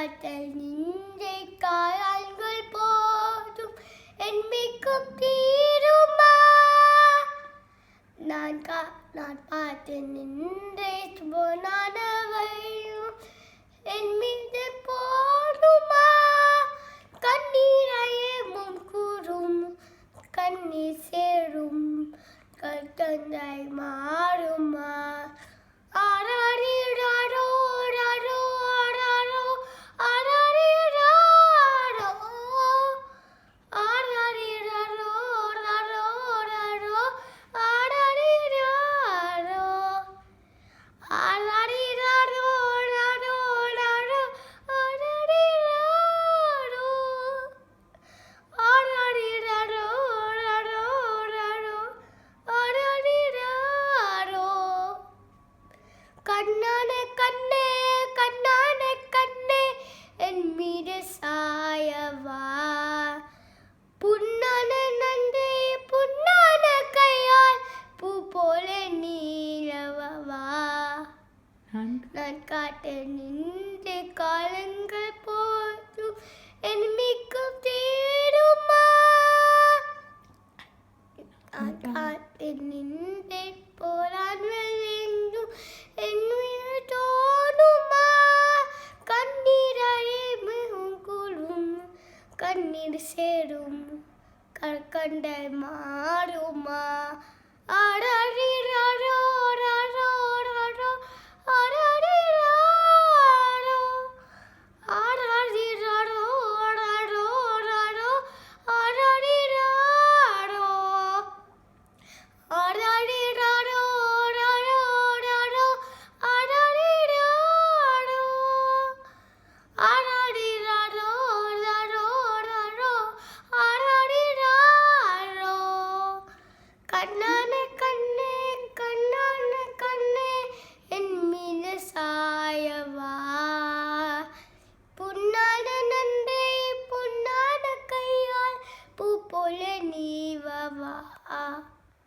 காத்தல் நின்றை காயங்கள் போதும் என்மிக்கும் தீருமா நான் பார்த்து நின்றே போனானவையும் என் மீது போடுமா கண்ணீரையே முன் கூறும் கண்ணீர் சேரும் கத்தந்தை மாறுமா ஆராரிராரோ ராரோ ஆராரோ ஆராரிராரோ ஆராரிராரோ ராரோ ராரோ ஆராரிராரோ ஆராரிராரோ ராரோ ராரோ ஆராரிராரோ ஆராரிராரோ ராரோ ராரோ ஆராரிராரோ கண்ணான கண்ணே கண்ணான கண்ணே என் மீது சாயவா புண்ணான நன்றி புண்ணான கையால் பூ போல நீளவா நான் காட்ட நின்று காலங்கள் போதும் என் மிக்கும் தீருமா நான் காத்து நின்று போரான் வேண்டும் என் மீது தோணுமா கண்ணீராயே மிகவும் கூடும் கண்ணீர் சேரும் கற்கண்டை மாறுமா ஆராரிரா